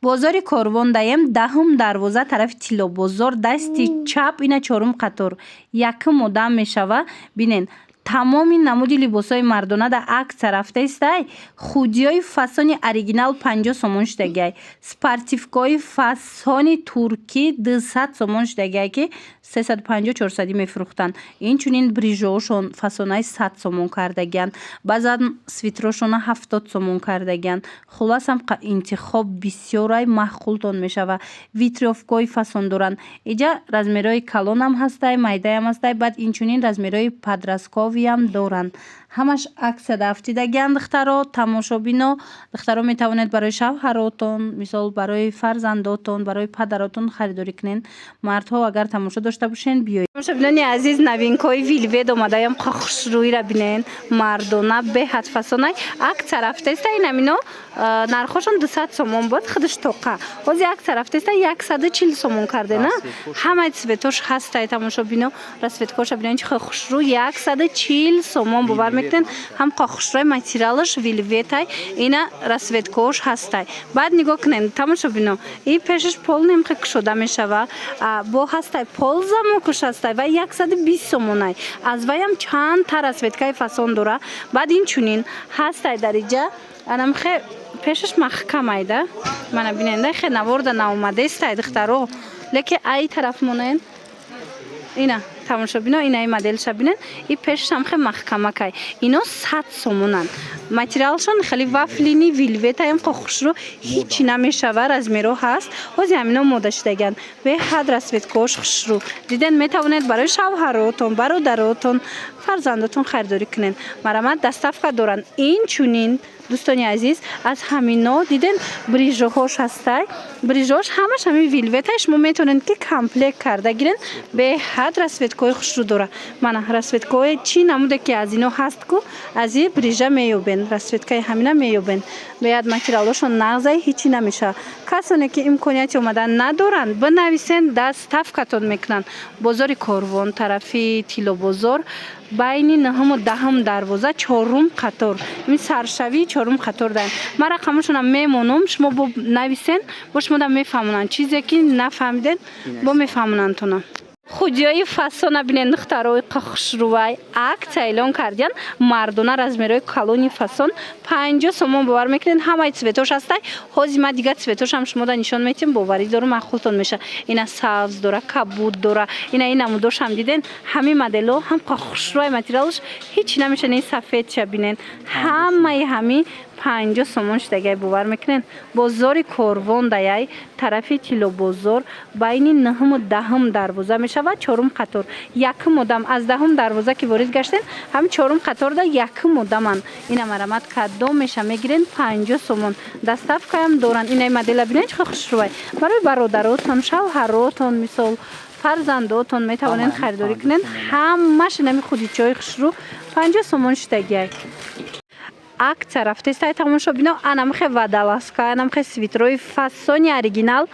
бозори Корвон даем даҳум дарвоза тарафи Тиллобозор дасти чап ина чорум қатор якум одам мешава. Бинен тамоми намуди либосҳои мардона дар акция рафтаистай. Худиҳои фасони оригинал 50 сомон шудагай. Спортивкаҳои фасони туркӣ 200 сомон шудагай ки 350-400 мефурӯхтанд. Инчунин брижаҳошон фасонаи 100 сомон кардагиянд. Баъзан свитрошона 70 сомон кардагиянд. Хулосам интихоб бисёрай маъқултон мешава. Витрёвкаҳои фасон доранд. Иҷа размерҳои калонам ҳастай, майдаам ҳастай. Баъд инчунин размерҳои падрастковиам доранд. Ҳамаш аксия дафтидагиянд. Духтаро тамошобино, духтаро метавонед барои шавҳаротон, мисол барои фарзандотон, барои падаротон харидорӣ кунед. Мардҳо агар тамошо дошта бошен биёед. Тамошобинони азиз, новинкаҳои Вилвед омадаям. хушрӯйра бинен. Мардона беҳад фасонай аксия рафтаиста. Инамино нархошон 200 сомон буд. Худаш тоқа. Ҳозир аксия рафтаиста 140 сомон кардена. Ҳамаи цветош ҳастай. Тамошобино расветкоша бинен чихо хушрӯй 140 сомон бовар мекунен. Ҳам хушрӯй материалаш вилветай. Ина расветкош ҳастай. Баъд нигоҳ кунен. Тамошобино и пешаш пол немхе кушода мешава. Бо ҳастай пол замокуш ҳастай ва 120 сомонай. Аз ваям чанд та расветкаи фасон дора. Баъд инчунин ҳастай дариҷа анамхе пешаш маҳкамайда. Мана биненда хе наворда наомадестай духтаро. Леки ай тараф монен. Ина тамошобино инаи моделша бинен. И пешам хе маҳкамакай. Ино 100 сомонан. Материалшон хеле вафлини вилветаям хушрӯ ҳичи намешава. Размеро ҳаст. Ҳозир ҳамино мода шудагиянд. Беҳад расветкош хушрӯ. Диден метавонед барои шавҳаротон, бародаротон, фарзандотон харидорӣ кунед. Марамат доставка доранд. Инчунин дӯстони азиз аз ҳамино диден брижаҳош ҳастай. Брижаҳош ҳамаш ҳамин вилветай шумо метавонед ки комплект карда гирен. Беҳад расветкои хушрӯ дора. Мана расветкои чӣ намуде ки аз ино ҳаст ку аз и брижа меёбен. Расветкаи ҳамина меёбен. Беҳад материалошон нағзай ҳичи намешава. Касоне ки имконияти омадан надоранд бинависен доставкатон мекунанд. Бозори Корвон тарафи Тиллобозор байни 9-10 дарвоза 4 қатор. Ин саршавӣ 4 қатор даем. Ман рақамашонам мемонам. Шумо бо нависен бо шумода мефаҳмонанд. Чизе ки нафаҳмиден бо мефаҳмонандтона. Худиҳои фасона бинен духтарои хушрӯвай аксия эълон кардиянд. Мардона размерои калони фасон 50 сомон бовар мекунен. Ҳамаи цветош ҳастай. Ҳозир ма дигар цветошам шумода нишон метиҳем. Боварӣ дора маъқултон меша. Ина сабз дора, кабуд дора. Ина намудошам диден. ҳамин моделҳо ҳам хушрӯвай материалш ҳичи намеша. Ин сафедша бинен. Ҳамаи ҳамин 50 сомон шудагай бовар мекунен. Бозори Корвон даяй тарафи Тиллобозор байни 9-10 дарвоза мешава 4 қатор. Якум одам аз 10 дарвоза ки ворид гаштен ҳам 4 қаторда якум одаман. Ина марамат кадом меша мегирен 50 сомон. Доставкаам доранд. Инаи модела бинен чихо хушрӯвай. Барои бародаротон, шавҳаротон мисол фарзандотон метавонед харидорӣ кунед. Ҳамаш инами худичаҳои хушрӯ 50 сомон шудагай. Акция рафтаистай тамошобино анамхе вадаласка, анамхе свитрои фасони оригинал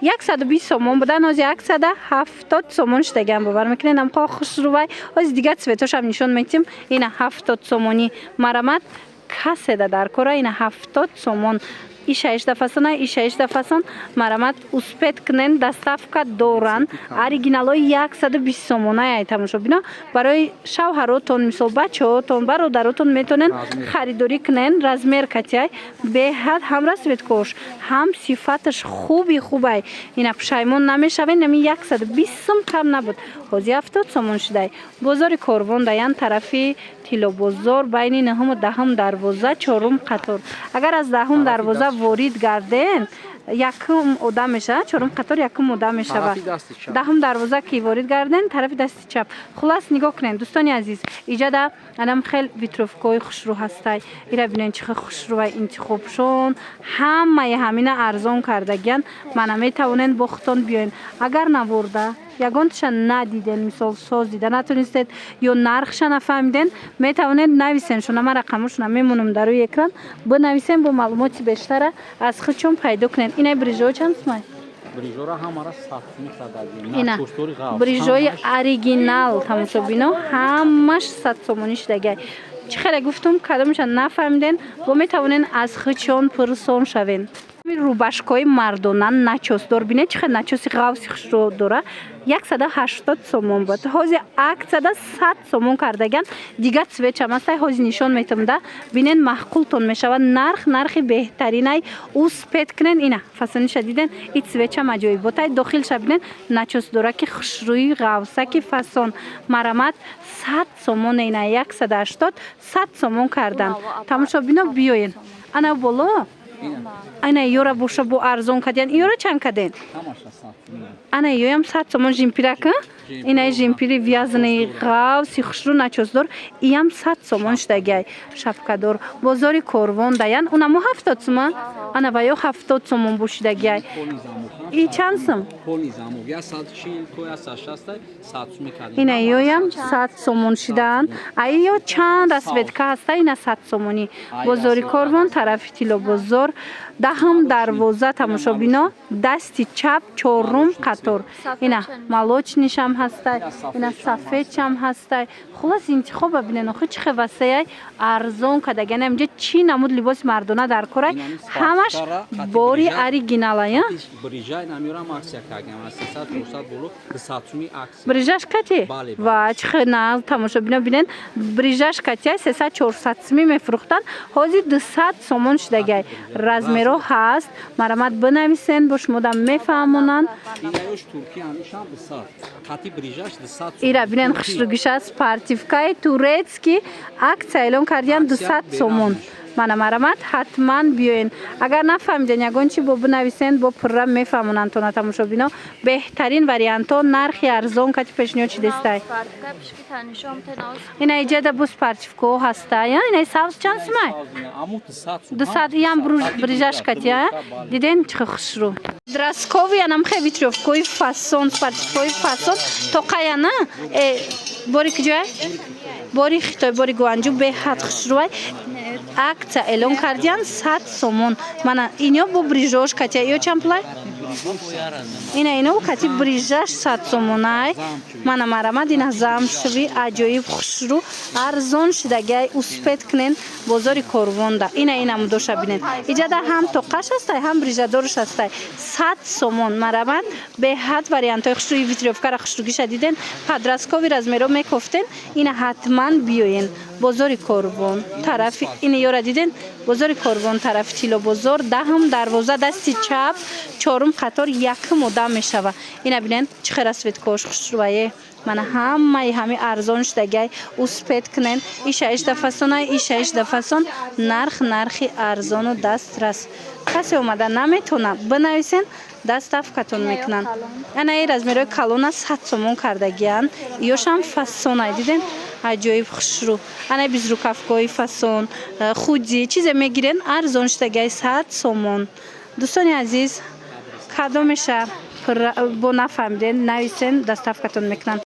120 сомон будан. ҳозир аксияда 70 сомон шудагиянд бовар мекунед. Намхо хушрӯвай. Ҳозир дигар цветошам нишон метиҳем. Ина 70 сомони марамат каседа дар кора. Ина 70 сомон. Ишаишда фасона, ишаишда фасон марамат успет кунен. Доставка доранд. Оригиналои 120 сомонай ай тамошобино. Барои шавҳаротон, мисол бачаҳотон, бародаротон метавонен харидорӣ кунен. Размер катяй беҳад ҳам расветкош, ҳам сифаташ хубай. Ина пушаймон намешавен. Нами 120 сом кам набуд. Ҳозир 70 сомон шудай. Бозори Корвон даян тарафи Тиллобозор байни 9-10 дарвоза 4 қатор. Агар аз 10 дарвоза ворид гарден якум одам меша. 4 қатор якум одам мешава. 10 дарвоза ки ворид гарден тарафи дасти чап. Хулас нигоҳ кунед дӯстони азиз. Иҷада анам хел витровкаи хушрӯ ҳастай. Ира бинен чихо хушрӯвай интихобшон. Ҳамаи ҳамина арзон кардагиянд. Мана метавонед бо худтон биёен. Агар наворда ягонташа надиден, мисол соз дида натонистед ё нархша нафаҳмиден, метавонед нависен. Шуна рақамошона мемонам дар рӯи экран. Бинависен бо маълумоти бештара аз худшон пайдо кунед. Инаи брижаҳо чанд сомай? Брижора ҳамара 100 меқдадагӣ. Ина брижаҳои оригинал тамошобино ҳамаш 100 сомонӣ шудагай. Чӣ хеле гуфтум кадомаша нафаҳмиден, бо метавонен аз худшон пурсон шавен. рубашкои мардона начосдор бинед чӣ хел начоси ғавси хушро дора 180 сомон буд. ҳозир аксияда 100 сомон кардаган дигар цветчам аст. ҳозир нишон метам да бинен маъқултон мешавад. нархи беҳтаринай успед кунен. ина фасониша диден и цветчам аҷоиб буд. дохилша бинен начос дора ки хушрӯи ғавсаки фасон марамат 100 сомон. ина 180 100 сомон кардан. тамошо бино биёен. ана боло ана ёра боша бо арзон каден. ёра чанд каден? ана ёям 100 сомон жимпирака. ина жимпири вязанаи ғавси хушрӯ начосдор иям 100 сомон штагай. шапкадор бозори корвон даян унамо 70 сомон. ана ва ё 70 сомон бошидагай. и чанд сом? ина ёям 100 сомон шидан. ай ё чанд расветка ҳаста. ина 100 сомони бозори корвон тарафи тило бозор даҳм дарвоза тамошобино дасти чап чорум қатор. ина молочнишам ҳастай. ина сафедчам ҳастай. хулас интихоба бинен охи чӣ хевасаяй арзон кадаган амҷа чӣ намуд либоси мардона дар корай ҳамаш бори оригиналая. брижаш кати ва чӣ хена тамошобино бинен брижаш кати 300-400 сми мефурӯхтанд. ҳозир 200 сомон шудагай. размеро ҳаст. марамат бинависен бо шумода мефаҳмонанд. ира бинен хушрӯгиша спортивкаи турецки аксия эълон кардиян 200 сомон. мана марамат ҳатман биёен. агар нафаҳмиден ягон чи бо бинависен бо пурра мефаҳмонанд. тона тамошобино беҳтарин вариантҳо нархи арзон кати пешниҳод чи дестай. ина иҷада бу спортивкаҳо ҳастай. ина савз чанд сумай? 200 иям брижаш катия. диден чӣ хушрӯ. драскови анам хе витрёвкои фасон спортивкаҳои фасон тоқаяна бори киҷоя бори хитой бори гуанҷу беҳад хушрӯай. акция эълон кардиян 100 сомон. мана ино бо брижаш катия ё чанд пулай? ина ино кати брижаш 100 сомонай. мана марамад ина замшви аҷоиб хушрӯ арзон шидагай успед кунен бозори корвонда. инам доша бинен. иҷада ҳам тоқаш ҳастай ҳам брижадорш ҳастай. 100 сомон марамад беҳад вариантҳои хушрӯи витрёвкара хушрӯгиша диден падраскови размеро мекофтен. ина ҳатман биёен бозори корвон тарафи ина ёра диден бозори корвон тарафи тило бозор даҳм дарвоза дасти чап чорум қатор якм одам мешава. ина бинен чӣ хел расветкош хушрӯае. мана ҳами арзон шудагай успед кунен. иша ишда фасонай иша ишда фасон нархи арзону дастрас. касе омада наметона бинависен даставкатон мекунанд. ана и размерои калона 100 сомон кардагиян. ёшам фасонай диден аҷоиб хушрӯ. ана безрукавкои фасон худи чизе мегирен арзон шудагай 100 сомон. дӯстони азиз кадомеша бо нафаҳмиден нависен даставкатон мекунанд.